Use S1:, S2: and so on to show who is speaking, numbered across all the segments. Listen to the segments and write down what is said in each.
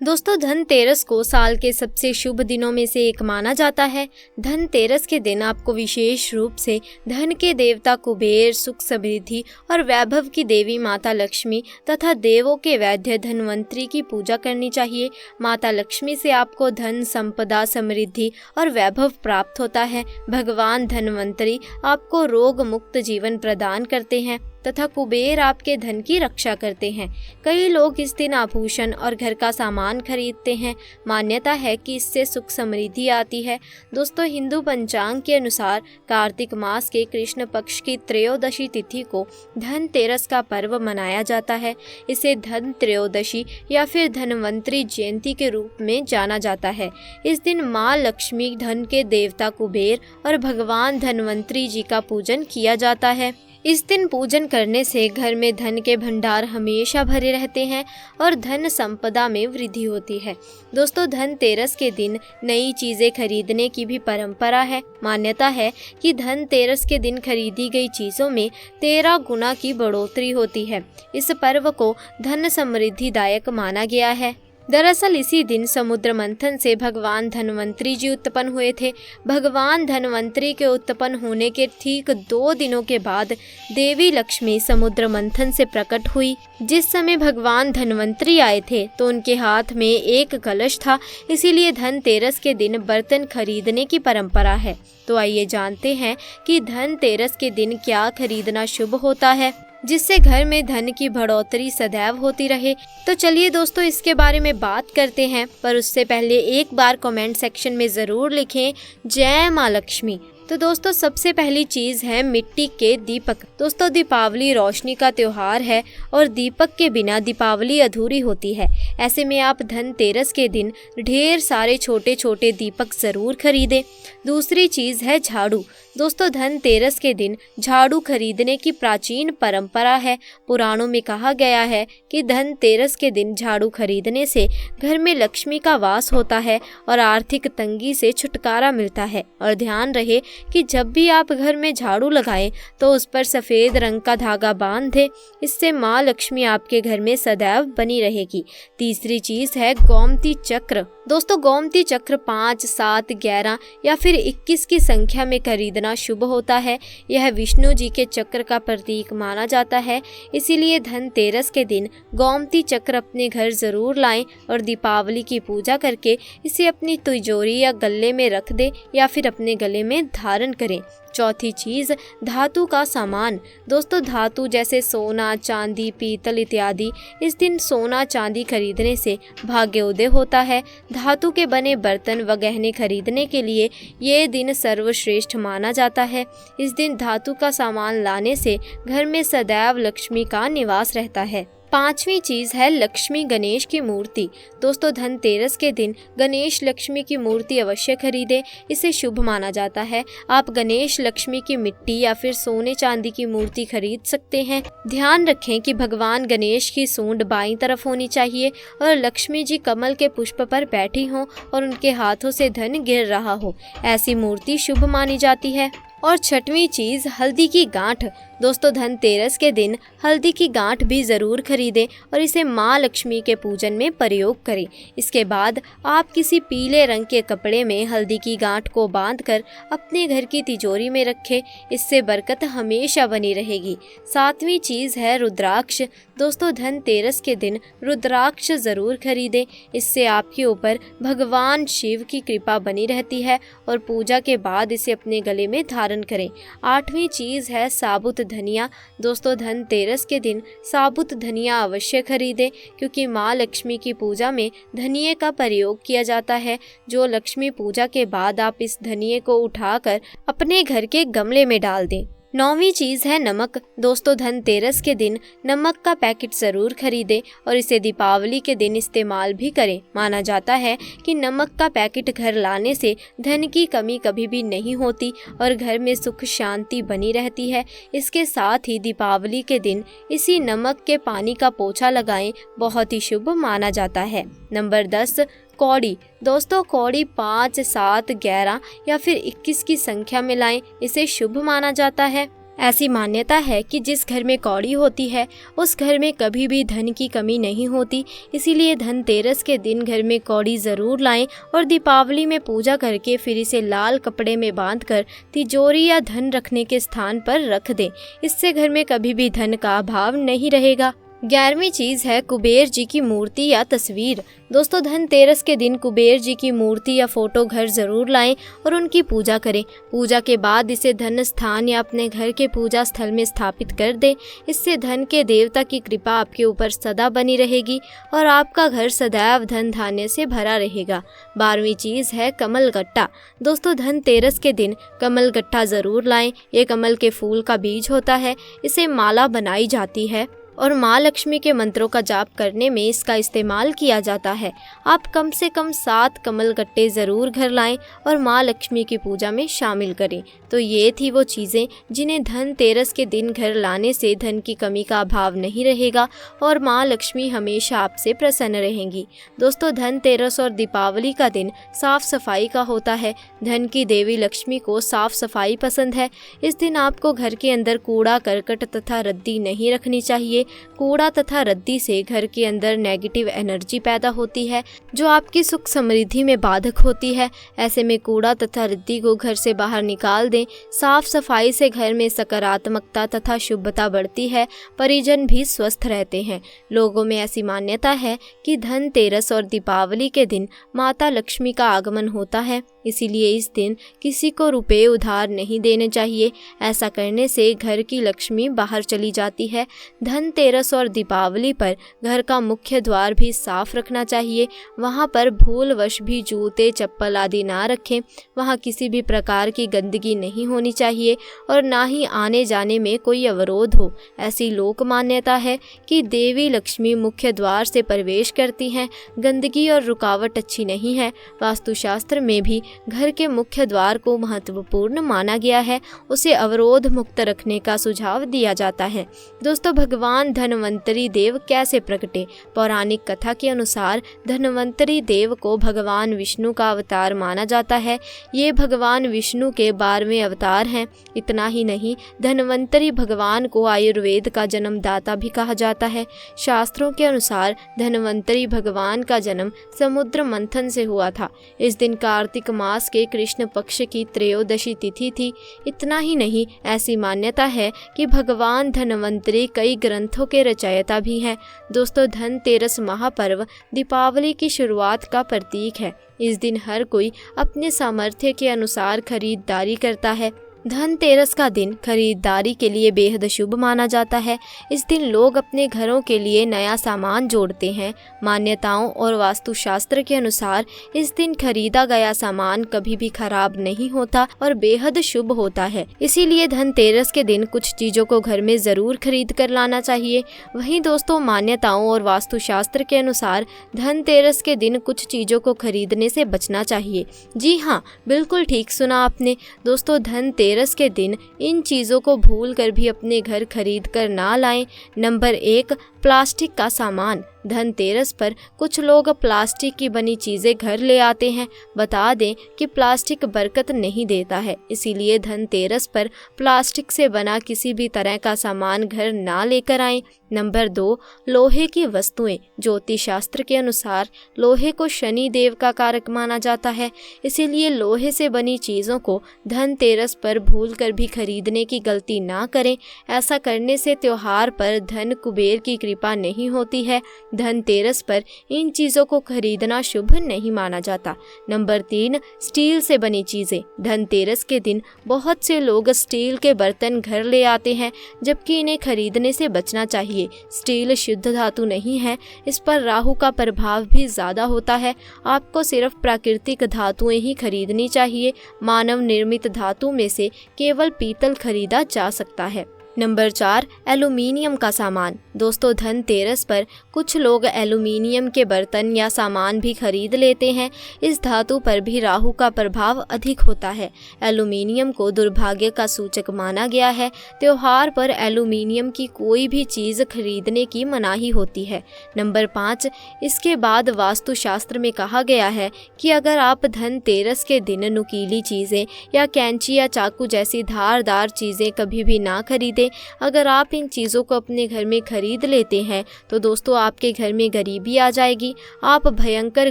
S1: दोस्तों, धनतेरस को साल के सबसे शुभ दिनों में से एक माना जाता है। धनतेरस के दिन आपको विशेष रूप से धन के देवता कुबेर, सुख समृद्धि और वैभव की देवी माता लक्ष्मी तथा देवों के वैद्य धन्वंतरी की पूजा करनी चाहिए। माता लक्ष्मी से आपको धन, संपदा, समृद्धि और वैभव प्राप्त होता है। भगवान धन्वंतरी आपको रोग मुक्त जीवन प्रदान करते हैं तथा कुबेर आपके धन की रक्षा करते हैं। कई लोग इस दिन आभूषण और घर का सामान खरीदते हैं। मान्यता है कि इससे सुख समृद्धि आती है। दोस्तों, हिंदू पंचांग के अनुसार कार्तिक मास के कृष्ण पक्ष की त्रयोदशी तिथि को धनतेरस का पर्व मनाया जाता है। इसे धन त्रयोदशी या फिर धनवंतरी जयंती के रूप में जाना जाता है। इस दिन माँ लक्ष्मी, धन के देवता कुबेर और भगवान धन्वंतरी जी का पूजन किया जाता है। इस दिन पूजन करने से घर में धन के भंडार हमेशा भरे रहते हैं और धन संपदा में वृद्धि होती है। दोस्तों, धनतेरस के दिन नई चीजें खरीदने की भी परंपरा है। मान्यता है कि धनतेरस के दिन खरीदी गई चीजों में 13 गुना की बढ़ोतरी होती है। इस पर्व को धन समृद्धिदायक माना गया है। दरअसल इसी दिन समुद्र मंथन से भगवान धन्वंतरी जी उत्पन्न हुए थे। भगवान धन्वंतरी के उत्पन्न होने के ठीक 2 दिनों के बाद देवी लक्ष्मी समुद्र मंथन से प्रकट हुई। जिस समय भगवान धन्वंतरी आए थे तो उनके हाथ में एक कलश था, इसीलिए धनतेरस के दिन बर्तन खरीदने की परंपरा है। तो आइए जानते हैं कि धनतेरस के दिन क्या खरीदना शुभ होता है जिससे घर में धन की बढ़ोतरी सदैव होती रहे। तो चलिए दोस्तों, इसके बारे में बात करते हैं, पर उससे पहले एक बार कमेंट सेक्शन में ज़रूर लिखें जय माँ लक्ष्मी। तो दोस्तों, सबसे पहली चीज़ है मिट्टी के दीपक। दोस्तों, दीपावली रोशनी का त्योहार है और दीपक के बिना दीपावली अधूरी होती है। ऐसे में आप धनतेरस के दिन ढेर सारे छोटे छोटे दीपक ज़रूर खरीदें। दूसरी चीज़ है झाड़ू। दोस्तों, धनतेरस के दिन झाड़ू खरीदने की प्राचीन परंपरा है। पुराणों में कहा गया है कि धनतेरस के दिन झाड़ू खरीदने से घर में लक्ष्मी का वास होता है और आर्थिक तंगी से छुटकारा मिलता है। और ध्यान रहे कि जब भी आप घर में झाड़ू लगाएं तो उस पर सफ़ेद रंग का धागा बांध दें। इससे माँ लक्ष्मी आपके घर में सदैव बनी रहेगी। तीसरी चीज़ है गोमती चक्र। दोस्तों, गोमती चक्र 5, 7, 11 या फिर 21 की संख्या में खरीदना शुभ होता है। यह विष्णु जी के चक्र का प्रतीक माना जाता है। इसीलिए धनतेरस के दिन गोमती चक्र अपने घर जरूर लाएं और दीपावली की पूजा करके इसे अपनी तिजोरी या गले में रख दें या फिर अपने गले में धारण करें। चौथी चीज़, धातु का सामान। दोस्तों, धातु जैसे सोना, चांदी, पीतल इत्यादि, इस दिन सोना चांदी खरीदने से भाग्योदय होता है। धातु के बने बर्तन व गहने खरीदने के लिए ये दिन सर्वश्रेष्ठ माना जाता है। इस दिन धातु का सामान लाने से घर में सदैव लक्ष्मी का निवास रहता है। पांचवी चीज़ है लक्ष्मी गणेश की मूर्ति। दोस्तों, धनतेरस के दिन गणेश लक्ष्मी की मूर्ति अवश्य खरीदें, इसे शुभ माना जाता है। आप गणेश लक्ष्मी की मिट्टी या फिर सोने चांदी की मूर्ति खरीद सकते हैं। ध्यान रखें कि भगवान गणेश की सूंड बाईं तरफ होनी चाहिए और लक्ष्मी जी कमल के पुष्प पर बैठी हों और उनके हाथों से धन गिर रहा हो। ऐसी मूर्ति शुभ मानी जाती है। और छठवीं चीज़, हल्दी की गांठ। दोस्तों, धनतेरस के दिन हल्दी की गांठ भी ज़रूर खरीदें और इसे माँ लक्ष्मी के पूजन में प्रयोग करें। इसके बाद आप किसी पीले रंग के कपड़े में हल्दी की गांठ को बांधकर अपने घर की तिजोरी में रखें। इससे बरकत हमेशा बनी रहेगी। सातवीं चीज़ है रुद्राक्ष। दोस्तों, धनतेरस के दिन रुद्राक्ष ज़रूर खरीदें, इससे आपके ऊपर भगवान शिव की कृपा बनी रहती है और पूजा के बाद इसे अपने गले में धारण करें। आठवीं चीज़ है साबुत धनिया। दोस्तों, धनतेरस के दिन साबुत धनिया अवश्य खरीदें क्योंकि माँ लक्ष्मी की पूजा में धनिये का प्रयोग किया जाता है। जो लक्ष्मी पूजा के बाद आप इस धनिये को उठाकर अपने घर के गमले में डाल दें। नौवीं चीज़ है नमक। दोस्तों, धनतेरस के दिन नमक का पैकेट ज़रूर खरीदें और इसे दीपावली के दिन इस्तेमाल भी करें। माना जाता है कि नमक का पैकेट घर लाने से धन की कमी कभी भी नहीं होती और घर में सुख शांति बनी रहती है। इसके साथ ही दीपावली के दिन इसी नमक के पानी का पोछा लगाएं, बहुत ही शुभ माना जाता है। नंबर 10, कौड़ी। दोस्तों, कौड़ी 5, 7, 11 या फिर 21 की संख्या में लाएं, इसे शुभ माना जाता है। ऐसी मान्यता है कि जिस घर में कौड़ी होती है उस घर में कभी भी धन की कमी नहीं होती। इसीलिए धनतेरस के दिन घर में कौड़ी ज़रूर लाएं और दीपावली में पूजा करके फिर इसे लाल कपड़े में बांधकर तिजोरी या धन रखने के स्थान पर रख दें। इससे घर में कभी भी धन का अभाव नहीं रहेगा। 11वीं चीज़ है कुबेर जी की मूर्ति या तस्वीर। दोस्तों, धनतेरस के दिन कुबेर जी की मूर्ति या फोटो घर ज़रूर लाएं और उनकी पूजा करें। पूजा के बाद इसे धन स्थान या अपने घर के पूजा स्थल में स्थापित कर दें। इससे धन के देवता की कृपा आपके ऊपर सदा बनी रहेगी और आपका घर सदैव धन धान्य से भरा रहेगा। 12वीं चीज़ है कमल गट्टा। दोस्तों, धनतेरस के दिन कमल गट्टा ज़रूर लाएं। ये कमल के फूल का बीज होता है। इसे माला बनाई जाती है और माँ लक्ष्मी के मंत्रों का जाप करने में इसका इस्तेमाल किया जाता है। आप कम से कम 7 कमल गट्टे ज़रूर घर लाएं और माँ लक्ष्मी की पूजा में शामिल करें। तो ये थी वो चीज़ें जिन्हें धनतेरस के दिन घर लाने से धन की कमी का अभाव नहीं रहेगा और माँ लक्ष्मी हमेशा आपसे प्रसन्न रहेंगी। दोस्तों, धनतेरस और दीपावली का दिन साफ सफाई का होता है। धन की देवी लक्ष्मी को साफ सफाई पसंद है। इस दिन आपको घर के अंदर कूड़ा करकट तथा रद्दी नहीं रखनी चाहिए। कूड़ा तथा रद्दी से घर के अंदर नेगेटिव एनर्जी पैदा होती है जो आपकी सुख समृद्धि में बाधक होती है। ऐसे में कूड़ा तथा रद्दी को घर से बाहर निकाल दें। साफ सफाई से घर में सकारात्मकता तथा शुभता बढ़ती है। परिजन भी स्वस्थ रहते हैं। लोगों में ऐसी मान्यता है कि धनतेरस और दीपावली के दिन माता लक्ष्मी का आगमन होता है। इसीलिए इस दिन किसी को रुपए उधार नहीं देने चाहिए। ऐसा करने से घर की लक्ष्मी बाहर चली जाती है। धनतेरस और दीपावली पर घर का मुख्य द्वार भी साफ रखना चाहिए। वहाँ पर भूलवश भी जूते चप्पल आदि ना रखें। वहाँ किसी भी प्रकार की गंदगी नहीं होनी चाहिए और ना ही आने जाने में कोई अवरोध हो। ऐसी लोक मान्यता है कि देवी लक्ष्मी मुख्य द्वार से प्रवेश करती हैं। गंदगी और रुकावट अच्छी नहीं है। वास्तुशास्त्र में भी घर के मुख्य द्वार को महत्वपूर्ण माना गया है। उसे अवरोध मुक्त रखने का सुझाव दिया जाता है। दोस्तों, भगवान धन्वंतरी देव कैसे प्रकटे? पौराणिक कथा के अनुसार धन्वंतरी देव को भगवान विष्णु का अवतार माना जाता है। ये भगवान विष्णु के 12वें अवतार हैं। इतना ही नहीं, धन्वंतरी भगवान को आयुर्वेद का जन्मदाता भी कहा जाता है। शास्त्रों के अनुसार धन्वंतरी भगवान का जन्म समुद्र मंथन से हुआ था। इस दिन कार्तिक मास के कृष्ण पक्ष की त्रयोदशी तिथि थी। इतना ही नहीं, ऐसी मान्यता है कि भगवान धन्वंतरी कई ग्रंथों के रचयिता भी हैं। दोस्तों, धनतेरस महापर्व दीपावली की शुरुआत का प्रतीक है। इस दिन हर कोई अपने सामर्थ्य के अनुसार खरीदारी करता है। धनतेरस का दिन खरीदारी के लिए बेहद शुभ माना जाता है। इस दिन लोग अपने घरों के लिए नया सामान जोड़ते हैं। मान्यताओं और वास्तुशास्त्र के अनुसार इस दिन खरीदा गया सामान कभी भी खराब नहीं होता और बेहद शुभ होता है। इसीलिए धनतेरस के दिन कुछ चीज़ों को घर में ज़रूर खरीद कर लाना चाहिए। वहीं दोस्तों, मान्यताओं और वास्तुशास्त्र के अनुसार धनतेरस के दिन कुछ चीज़ों को खरीदने से बचना चाहिए। जी हाँ, बिल्कुल ठीक सुना आपने। दोस्तों, धनतेरस के दिन इन चीज़ों को भूल कर भी अपने घर खरीद कर ना लाएं। नंबर 1, प्लास्टिक का सामान। धनतेरस पर कुछ लोग प्लास्टिक की बनी चीज़ें घर ले आते हैं। बता दें कि प्लास्टिक बरकत नहीं देता है। इसीलिए धनतेरस पर प्लास्टिक से बना किसी भी तरह का सामान घर ना लेकर आएं। नंबर 2, लोहे की वस्तुएं। ज्योतिष शास्त्र के अनुसार लोहे को शनि देव का कारक माना जाता है। इसीलिए लोहे से बनी चीज़ों को धनतेरस पर भूल कर भी खरीदने की गलती ना करें। ऐसा करने से त्योहार पर धन कुबेर की कृपा नहीं होती है। धनतेरस पर इन चीज़ों को खरीदना शुभ नहीं माना जाता। नंबर 3, स्टील से बनी चीज़ें। धनतेरस के दिन बहुत से लोग स्टील के बर्तन घर ले आते हैं, जबकि इन्हें खरीदने से बचना चाहिए। स्टील शुद्ध धातु नहीं है। इस पर राहु का प्रभाव भी ज़्यादा होता है। आपको सिर्फ प्राकृतिक धातुएं ही खरीदनी चाहिए। मानव निर्मित धातु में से केवल पीतल खरीदा जा सकता है। नंबर 4, एल्यूमीनियम का सामान। दोस्तों, धनतेरस पर कुछ लोग एल्यूमीनियम के बर्तन या सामान भी खरीद लेते हैं। इस धातु पर भी राहु का प्रभाव अधिक होता है। एल्यूमीनियम को दुर्भाग्य का सूचक माना गया है। त्योहार पर एल्यूमीनियम की कोई भी चीज़ खरीदने की मनाही होती है। नंबर 5, इसके बाद वास्तुशास्त्र में कहा गया है कि अगर आप धनतेरस के दिन नुकीली चीज़ें या कैंची या चाकू जैसी धारदार चीज़ें कभी भी ना खरीदें। अगर आप इन चीज़ों को अपने घर में खरीद लेते हैं तो दोस्तों आपके घर में गरीबी आ जाएगी। आप भयंकर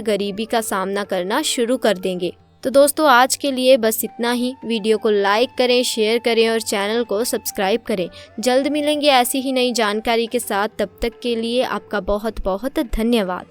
S1: गरीबी का सामना करना शुरू कर देंगे। तो दोस्तों आज के लिए बस इतना ही। वीडियो को लाइक करें, शेयर करें और चैनल को सब्सक्राइब करें। जल्द मिलेंगे ऐसी ही नई जानकारी के साथ। तब तक के लिए आपका बहुत बहुत धन्यवाद।